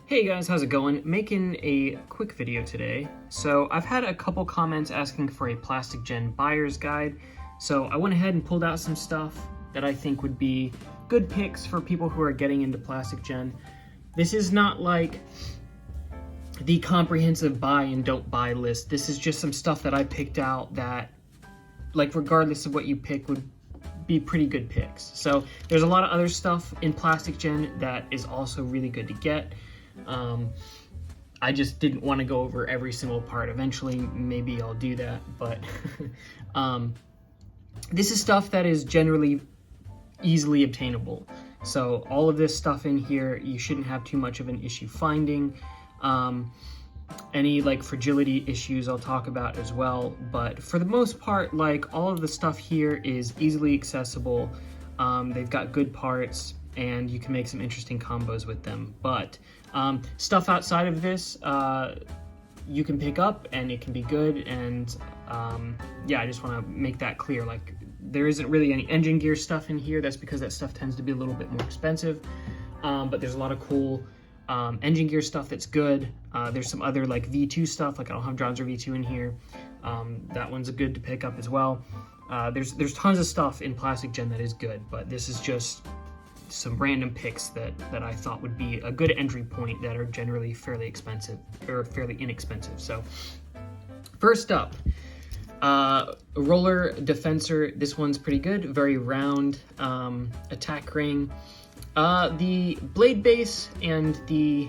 Hey guys, how's it going? Making a quick video today. So I've had a couple comments asking for a Plastic Gen buyer's guide. So I went ahead and pulled out some stuff that I think would be good picks for people who are getting into Plastic Gen. This is not like the comprehensive buy and don't buy list. This is just some stuff that I picked out that, like, regardless of what you pick, would be pretty good picks. So there's a lot of other stuff in Plastic Gen that is also really good to get. I just didn't want to go over every single part. Eventually, maybe I'll do that, but this is stuff that is generally easily obtainable. So all of this stuff in here, you shouldn't have too much of an issue finding. Any like fragility issues I'll talk about as well, but for the most part, like, all of the stuff here is easily accessible. They've got good parts and you can make some interesting combos with them, but stuff outside of this you can pick up and it can be good. And yeah, I just want to make that clear. Like, there isn't really any engine gear stuff in here. That's because that stuff tends to be a little bit more expensive, but there's a lot of cool engine gear stuff that's good. There's some other like V2 stuff, like I don't have Dronzer V2 in here. That one's good to pick up as well. There's tons of stuff in Plastic Gen that is good, but this is just some random picks that I thought would be a good entry point that are generally fairly expensive or fairly inexpensive. So first up, Roller Defensor. This one's pretty good, very round attack ring. The blade base and the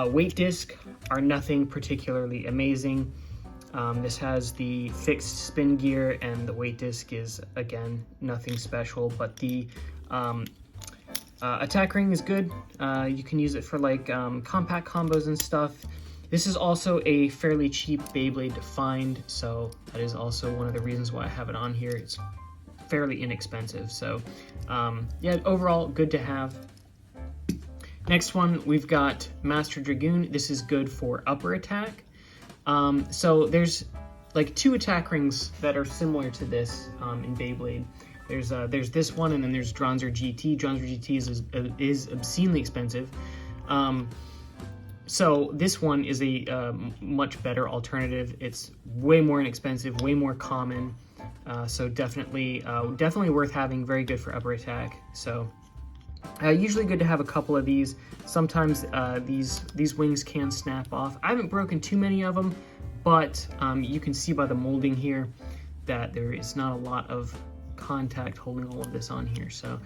weight disc are nothing particularly amazing. This has the fixed spin gear and the weight disc is, again, nothing special, but the attack ring is good. You can use it for like compact combos and stuff. This is also a fairly cheap Beyblade to find, so that is also one of the reasons why I have it on here. It's fairly inexpensive, so yeah, overall good to have. Next one, we've got Master Dragoon. This is good for upper attack. So there's like two attack rings that are similar to this in Beyblade. There's this one, and then there's Dronzer GT. Dronzer GT is obscenely expensive. So this one is a much better alternative. It's way more inexpensive, way more common. So definitely worth having. Very good for upper attack. So usually good to have a couple of these. Sometimes these wings can snap off. I haven't broken too many of them, but you can see by the molding here that there is not a lot of contact holding all of this on here. So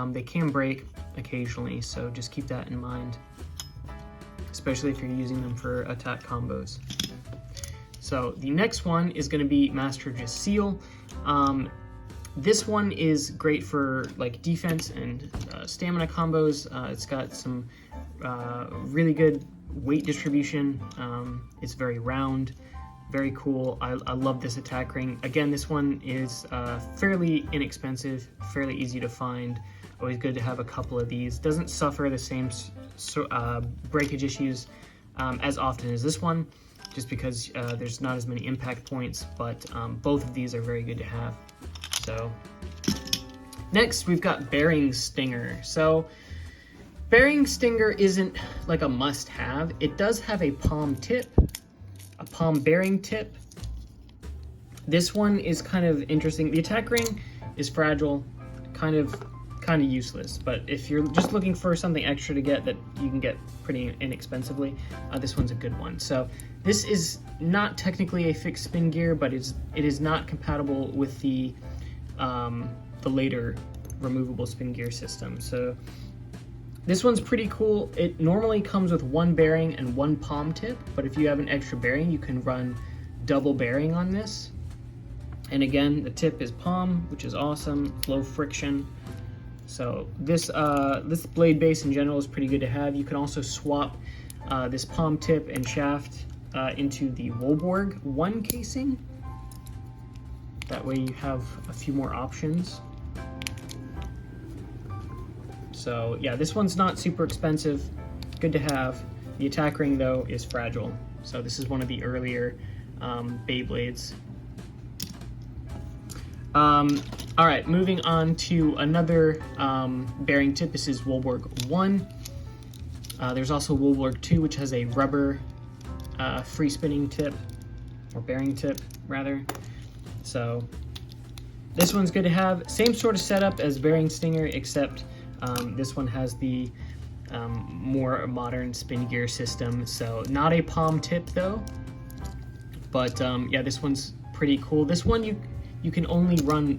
they can break occasionally. So just keep that in mind, especially if you're using them for attack combos. So the next one is going to be Master Seal. This one is great for like defense and stamina combos. It's got some really good weight distribution. It's very round, very cool. I love this attack ring. Again, this one is fairly inexpensive, fairly easy to find. Always good to have a couple of these. Doesn't suffer the same breakage issues as often as this one, just because there's not as many impact points, but both of these are very good to have. So next we've got Bearing Stinger. So Bearing Stinger isn't like a must-have. It does have a palm tip, a palm bearing tip. This one is kind of interesting. The attack ring is fragile, kind of useless, but if you're just looking for something extra to get that you can get pretty inexpensively, this one's a good one. So this is not technically a fixed spin gear, but it is not compatible with the later removable spin gear system. So this one's pretty cool. It normally comes with one bearing and one palm tip, but if you have an extra bearing, you can run double bearing on this. And again, the tip is palm, which is awesome, low friction. So this blade base in general is pretty good to have. You can also swap this palm tip and shaft into the Wolborg 1 casing. That way you have a few more options. So yeah, this one's not super expensive, good to have. The attack ring though is fragile. So this is one of the earlier Beyblades. All right, moving on to another bearing tip. This is Wolborg 1. There's also Woolwork 2, which has a rubber free spinning tip, or bearing tip rather. So this one's good to have. Same sort of setup as Bearing Stinger, except this one has the more modern spin gear system. So not a palm tip though, but yeah, this one's pretty cool. This one you can only run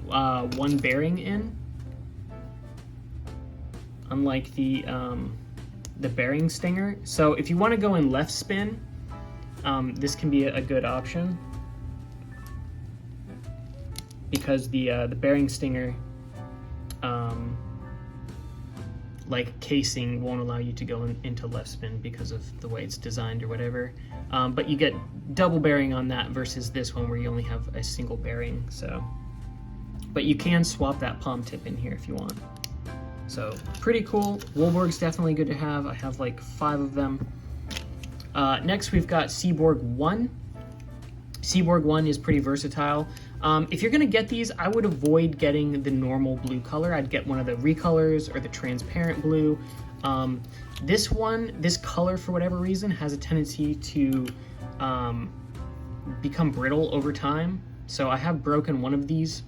one bearing in, unlike the Bearing Stinger. So if you want to go in left spin, this can be a good option, because the Bearing Stinger like casing won't allow you to go into left spin because of the way it's designed or whatever. But you get double bearing on that versus this one where you only have a single bearing. So, but you can swap that palm tip in here if you want. So pretty cool. Woolborg's definitely good to have. I have like 5 of them. Next we've got Seaborg 1. Seaborg 1 is pretty versatile. If you're gonna get these, I would avoid getting the normal blue color. I'd get one of the recolors or the transparent blue. This color, for whatever reason, has a tendency to become brittle over time. So I have broken one of these,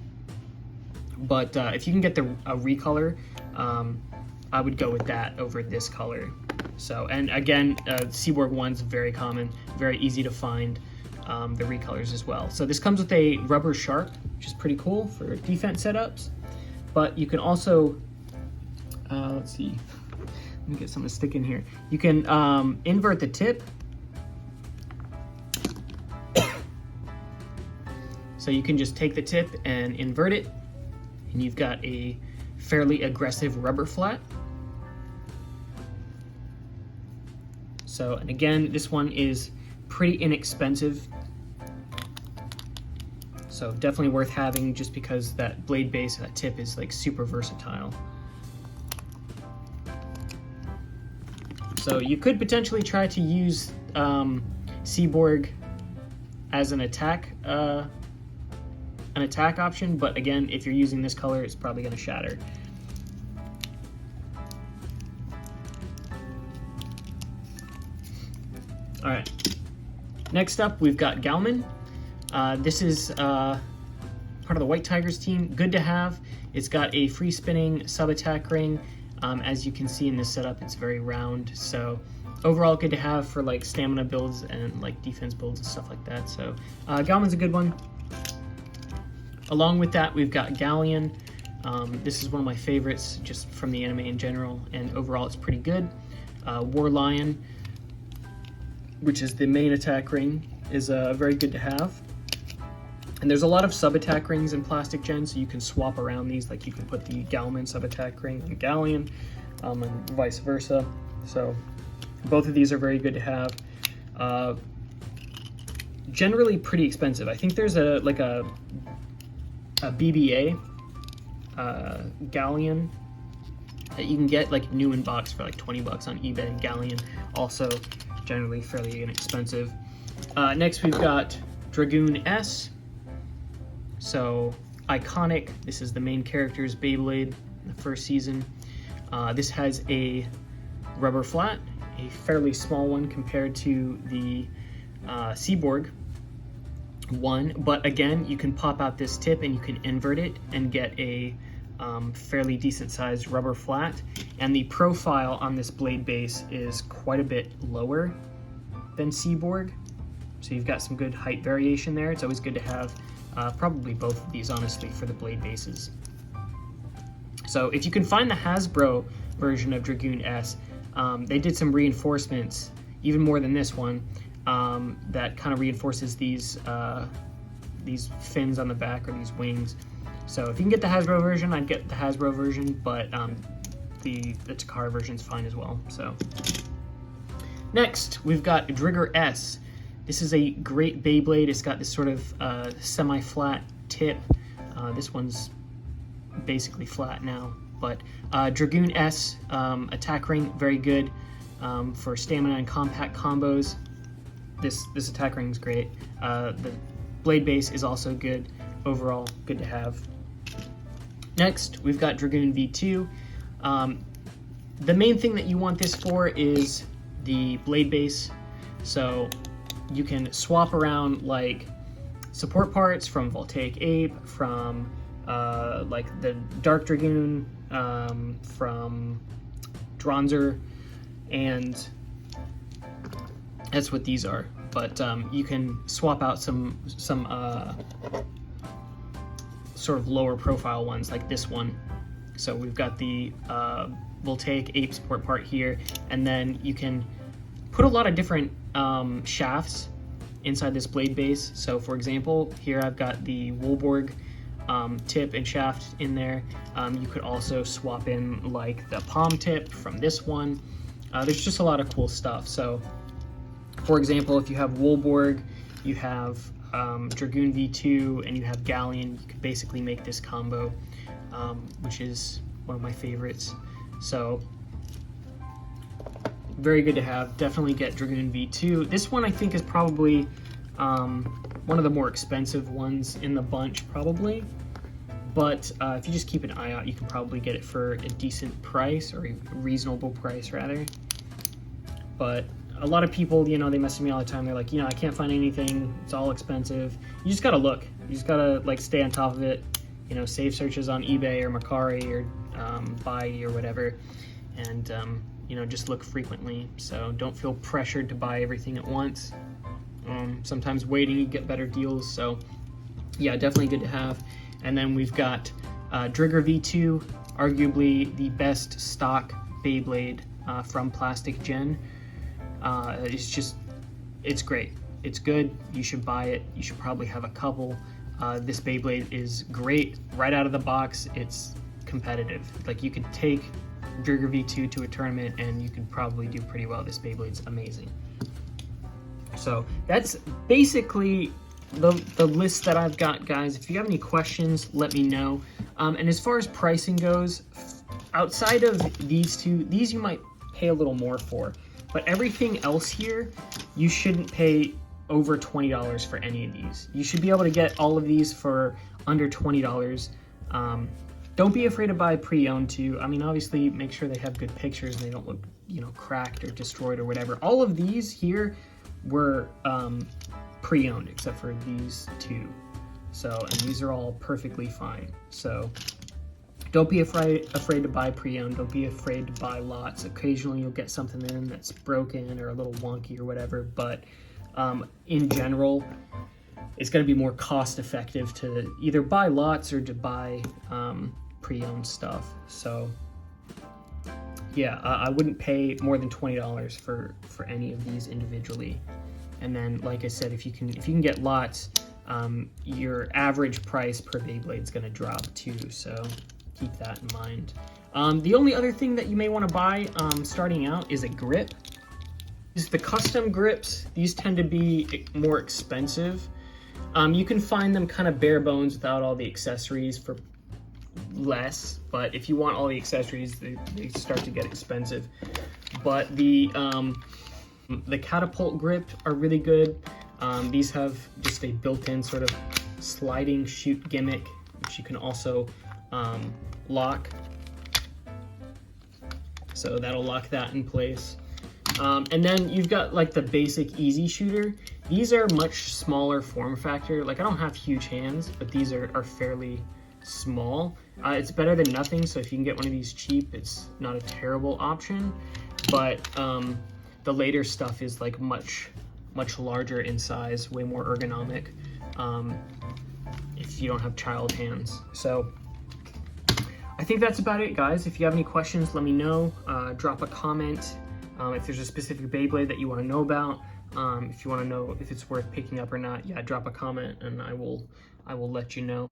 but if you can get a recolor, I would go with that over this color. So, and again, Seaborg 1's very common, very easy to find. The recolors as well. So this comes with a rubber sharp, which is pretty cool for defense setups. But you can also, let's see, let me get something to stick in here. You can invert the tip. So you can just take the tip and invert it, and you've got a fairly aggressive rubber flat. So, and again, this one is pretty inexpensive, so definitely worth having, just because that blade base, that tip is like super versatile. So you could potentially try to use Seaborg as an attack option, but again, if you're using this color, it's probably going to shatter. All right. Next up, we've got Galman. This is part of the White Tigers team. Good to have. It's got a free spinning sub-attack ring. As you can see in this setup, it's very round. So overall, good to have for like stamina builds and like defense builds and stuff like that. So Galman's a good one. Along with that, we've got Galleon. This is one of my favorites just from the anime in general, and overall it's pretty good. War Lion, which is the main attack ring, is very good to have. And there's a lot of sub-attack rings in Plastic Gen, so you can swap around these. Like you can put the Galman sub-attack ring on Galleon, and vice versa. So both of these are very good to have. Generally pretty expensive. I think there's a BBA Galleon that you can get like new in box for like 20 bucks on eBay. Galleon also generally fairly inexpensive. Next we've got Dragoon S. So iconic. This is the main character's Beyblade in the first season. This has a rubber flat, a fairly small one compared to the Seaborg one, but again, you can pop out this tip and you can invert it and get a fairly decent sized rubber flat. And the profile on this blade base is quite a bit lower than Seaborg, so you've got some good height variation there. It's always good to have probably both of these, honestly, for the blade bases. So if you can find the Hasbro version of Dragoon S, they did some reinforcements, even more than this one, that kind of reinforces these fins on the back, or these wings. So if you can get the Hasbro version, I'd get the Hasbro version, but the Takara version's fine as well. So next, we've got Drigger S. This is a great Beyblade. It's got this sort of semi-flat tip. This one's basically flat now, but Dragoon S attack ring, very good for stamina and compact combos. This attack ring is great. The blade base is also good. Overall, good to have. Next, we've got Dragoon V2. The main thing that you want this for is the blade base. So you can swap around like support parts from Voltaic Ape, from like the Dark Dragoon, from Dronzer, and that's what these are. But you can swap out some sort of lower profile ones like this one. So we've got the Voltaic Ape support part here, and then you can put a lot of different shafts inside this blade base. So for example, here I've got the Woolborg tip and shaft in there. You could also swap in like the palm tip from this one. There's just a lot of cool stuff. So for example, if you have Woolborg, you have Dragoon V2, and you have Galleon, you could basically make this combo, which is one of my favorites. So very good to have. Definitely get Dragoon V2. This one I think is probably one of the more expensive ones in the bunch, probably. But if you just keep an eye out, you can probably get it for a decent price, or a reasonable price rather. But a lot of people, you know, they message me all the time. They're like, you know, I can't find anything. It's all expensive. You just gotta look. You just gotta like stay on top of it. You know, save searches on eBay or Mercari or Buy or whatever, and you know, just look frequently. So don't feel pressured to buy everything at once. Sometimes waiting, you get better deals. So yeah, definitely good to have. And then we've got Drigger V2, arguably the best stock Beyblade from Plastic Gen. It's great. It's good. You should buy it. You should probably have a couple. This Beyblade is great right out of the box. It's competitive. Like, you could take Drigger V2 to a tournament and you could probably do pretty well. This Beyblade's amazing. So that's basically the list that I've got, guys. If you have any questions, let me know. And as far as pricing goes, outside of these two, these you might pay a little more for, but everything else here, you shouldn't pay over $20 for any of these. You should be able to get all of these for under $20. Don't be afraid to buy pre-owned too. I mean, obviously make sure they have good pictures and they don't look, you know, cracked or destroyed or whatever. All of these here were pre-owned except for these two. So, and these are all perfectly fine. So don't be afraid to buy pre-owned. Don't be afraid to buy lots. Occasionally you'll get something in that's broken or a little wonky or whatever, but in general, it's going to be more cost effective to either buy lots or to buy pre-owned stuff. So yeah, I wouldn't pay more than $20 for any of these individually. And then, like I said, if you can get lots, your average price per Beyblade is going to drop too. So keep that in mind. The only other thing that you may want to buy starting out is a grip. Is the custom grips. These tend to be more expensive. You can find them kind of bare bones without all the accessories for less, but if you want all the accessories, they start to get expensive. But the catapult grip are really good. These have just a built-in sort of sliding chute gimmick, which you can also lock. So that'll lock that in place. And then you've got like the basic easy shooter. These are much smaller form factor. Like, I don't have huge hands, but these are fairly small. It's better than nothing, so if you can get one of these cheap, it's not a terrible option. But the later stuff is like much larger in size, way more ergonomic, if you don't have child hands. So I think that's about it, guys. If you have any questions, let me know. Drop a comment. If there's a specific Beyblade that you want to know about, if you want to know if it's worth picking up or not, yeah, drop a comment and I will let you know.